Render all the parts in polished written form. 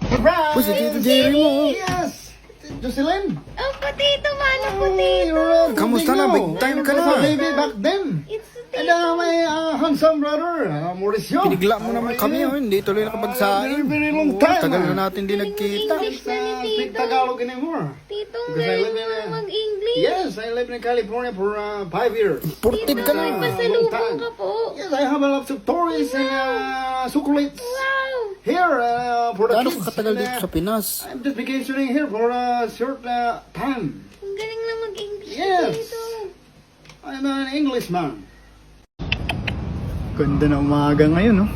Surprise! Uy, si Tito Jerry mo. Yes! Jocelyn! Oh, potato, mano, potato. Kamusta na? Big time ka na. Baby back then. It's And potato. my handsome brother, Mauricio. Pinigla mo naman kami, oh. Hindi tuloy Very, nakapagsain. very long Oo, time. tagal na natin di nagkita. English na ni Speak Tito. Tagalog anymore. Tito, Because I galing live in mo mag-English. Yes, I lived in California for 5 years. Purtid ka May na. pasalubong ka po. Yes, I have a lot of toys and chocolates Wow. here for the Gaano kids. ka katagal And, dito sa Pinas? I'm just vacationing here for a short time. Ang galing na mag-English Yes. ni Tito. I'm an Englishman. Ganda na umaga ngayon, no?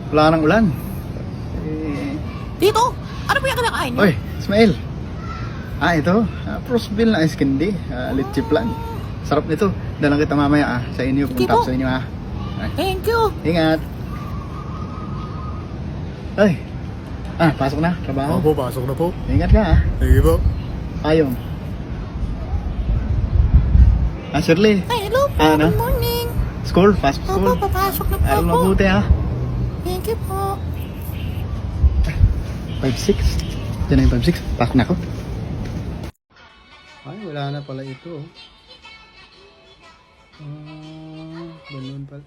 Wala nang ulan. Tito, ano ba yung kinakain niyo? Oy, Ismail. Ito. Prosbil na ice candy. Litchi plan. Sarap nito. Dalang kita mamaya sa inyo. Sige Punta po. sa inyo Thank you. Ingat. Ay. Pasok na. Trabaho. Opo, pasok na po. Ingat ka Sige po. Ayong. Shirley. Ay, hello po. Ano? Good morning. School? Pasok Opo, school. papasok na po Aral ako. mabuti Thank you po. 5-6. Diyan na yung 5-6. Pasok na ako. Ay, wala na pala ito. Balloon pala.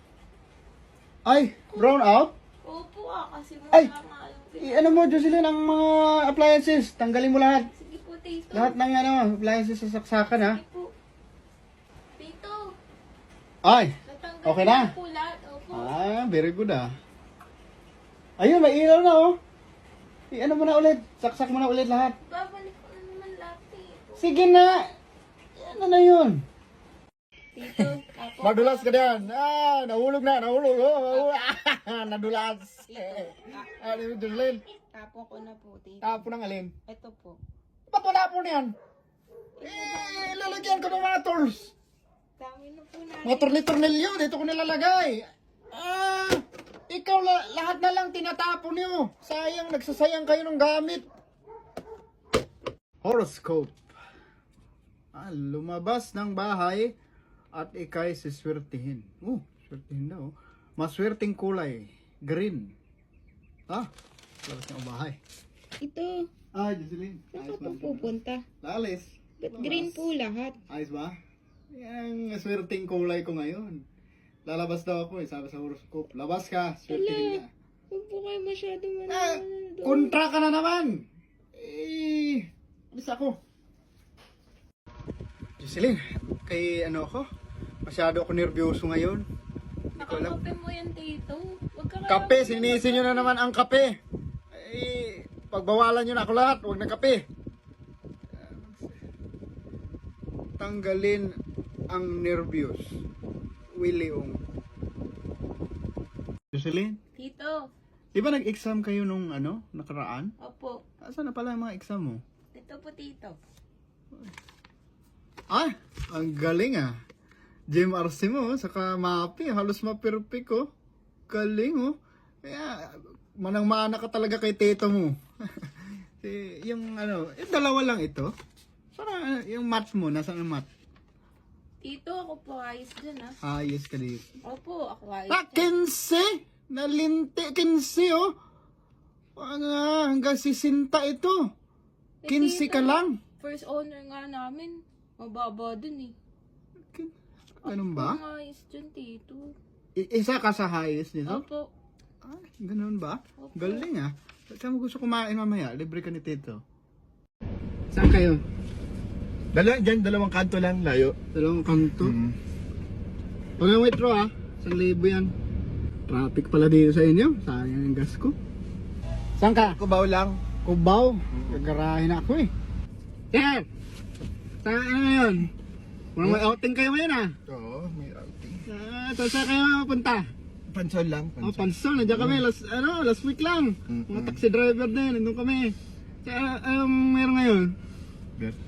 Ay, brown out? Opo, kasi mo Ay! nga. Ano mo, Jocelyn, ang mga appliances. Tanggalin mo lahat. Sige po, Tito. Lahat ng appliances sa saksakan, ha? Sige po. Tito, Ay, natanggal Okay na? ko po lahat. Opo. very good, Ayun, may ilaw na, oh. Ano mo na ulit? Saksak mo na ulit lahat. Babalik ko na naman lahat, Tito. Sige na. Ano na yun? Tito, apo. Nadulas ka diyan. Nahulog na, nahulog. Nadulas. Ano yung Jocelyn? Tapo ko na po, Tito. Tapo ng alin? Ito po. Ba't wala po niyan? Lalagyan ko ng mga tools. Dami na po na. Mga tornilyo, dito ko nilalagay. Ikaw lahat na lang tinatapon niyo. Sayang, nagsasayang kayo ng gamit. Horoscope. Lumabas ng bahay at ikay siswertihin. Swertihin daw. Maswerteng kulay. Green. Labas ng bahay. Ito, Jocelyn. saan ka po pupunta? Lalis. Ba't green po lahat? Ayos ba? Yan ang swerteng kulay ko ngayon. Lalabas daw ako sabi sa horoscope. Labas ka, swertihin na. Huwag po kayo masyado Kontra ka na naman! Alis ako. Jocelyn, kay ako? Masyado ako nervyoso ngayon. Hindi ko alam. Nakakape mo yan, Tito. Huwag ka Kape, sinisi nyo na naman ang kape. Pagbawalan nyo na ako lahat, huwag na kape. Tanggalin ang nervyos. Willie Ong. Jocelyn, Tito, di ba nag-exam kayo nung nakaraan? opo. Saan na pala yung mga exam mo? Ito po, Tito. Ang galing GMRC mo, saka MAPI, halos ma-perfect Galing Kaya, manang-mana ka talaga kay tito mo. yung dalawa lang ito. Para yung math mo, nasaan ang math? Tito, ako po ayos dyan, Ayos ka dito. Opo, ako ayos dyan. 15! Nalinti, 15 hanggang 60 ito. 15 ka Tito, lang. First owner nga namin. Mababa dun eh. Ganun ba? Ako ayos dyan, Tito. Isa ka sa highest nito? Opo. Ganun ba? Opo. Galing Saan mo gusto kumain mamaya? Libre ka ni Tito. Saan kayo? Dalawang kanto lang, layo. Dalawang kanto? Pag ang withdraw 1,000 yan. Traffic pala dito sa inyo. Sayang ang gas ko. Saan ka? Kubaw lang. Cubao. Gagarahin ako Sir! Saan ngayon? May outing kayo ngayon Oo, may outing. Saan kayo mapunta? Pansol lang. Pansol. Nandiyan kami. Last week lang. Mga taxi driver din. Nandun kami. Meron ngayon?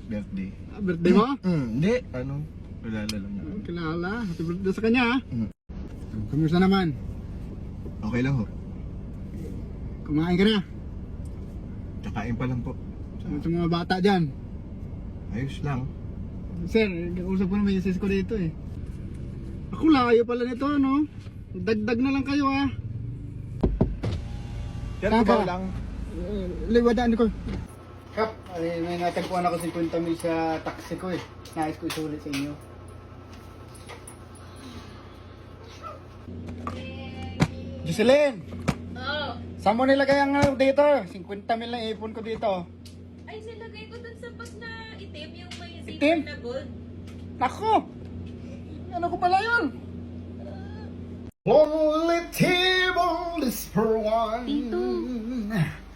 Birthday. Birthday mo? Hindi. Kilala lang naman. Kilala. Happy birthday sa kanya Kamusta naman? Okay lang ho. Kumain ka na? Kakain pa lang po. Sa mga bata dyan. Ayos lang. Sir, usap ko naman yung sis ko dito Ako layo pala nito Dagdag na lang kayo Sir, Saan kubaw ka? lang. Liwadaan ko. Kap, may natagpuan ako 50 mil sa taxi ko eh. Nais ko isulit sa inyo. Jocelyn! Oo. Saan mo nilagay ang dito? 50 mil lang ipon ko dito. Ay, silagay ko dun sa bag na itim, yung may Itim? zipper na gold. Nako! Ano ko pala yun? Only table is for one. Tito.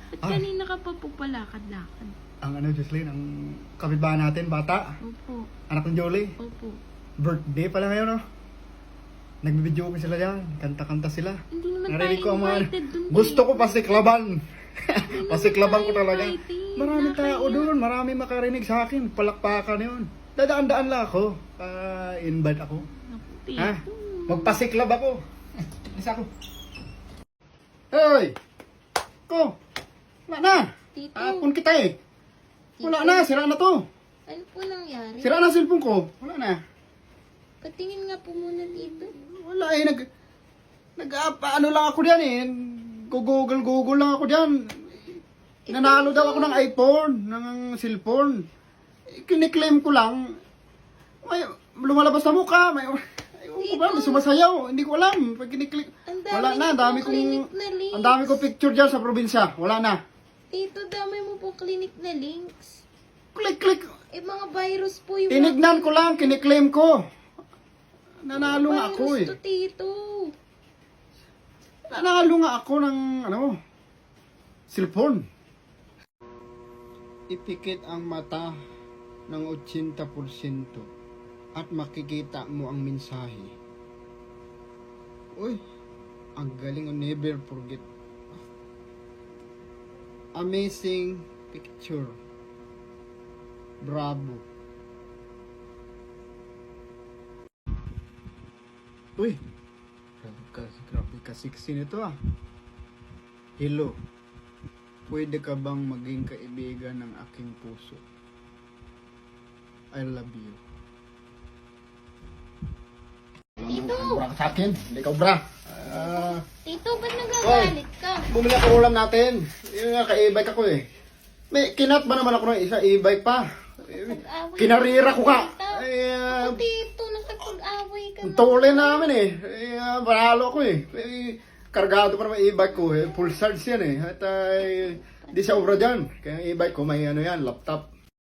Ba't kanina ka pa pupalakad-lakad? Ang ano, Jocelyn, ang kapitbahay natin, bata. Opo. Anak ng Jolie. Opo. Birthday pala ngayon, no? Nagbibideo ko sila dyan. Kanta-kanta sila. Hindi naman Narinig tayo ko ang mga... invited dun. Gusto ko pasiklaban. Pasiklaban ko tayo talaga. invited. Maraming tao Nakakaya. doon. Maraming makarinig sa akin. Palakpakan yun. Dadaan-daan lang ako. Invite ako. Naku, Tito. Ha? Magpasiklab ako. Isa ako. Hoy! Ko! Wala na! Tito. Hapon kita eh. Wala na. Sira na to. Ano po nangyari? Sira na cellphone ko. Wala na. Patingin nga po muna dito. Wala eh. Ano lang ako diyan eh. Google lang ako diyan. Nanalo daw ako ng iPhone, ng cellphone. Kiniklaim ko lang. May lumalabas na mukha. May ba? May sumasayaw. Hindi ko alam. Pag kiniklik. Ang dami Wala na. niyo Ang dami pong kong clinic na links. ang dami kong picture diyan sa probinsya. Wala na. Tito, dami mo po clinic na links. Click. Eh, mga virus po yung... Tinignan ko lang. Kiniklaim ko. Nanalo nga ako eh. Virus to, Tito. Nanalo nga ako ng cellphone. Ipikit ang mata ng 80% at makikita mo ang mensahe. Uy, ang galing, never forget. Amazing picture. Bravo. Uy, grabe ka sexy nito ah. Hello. Pwede ka bang maging kaibigan ng aking puso? I love you. Tito! Bra ka sa akin. Hindi ka bra. Tito, ba't nagagalit ka? Bumili ako ulam natin. Yung nga, ka-e-bike ako eh. May kinat ba naman ako ng isa e-bike pa? Nag-away Kinarira ko ka. Ako, Tito, nakapag-away ka na. Tole namin eh. Panalo ako eh. Kargado pa naman e-bike ko eh. Full charge yan eh. At di sa obra dyan. Kaya e-bike ko may ano yan, laptop.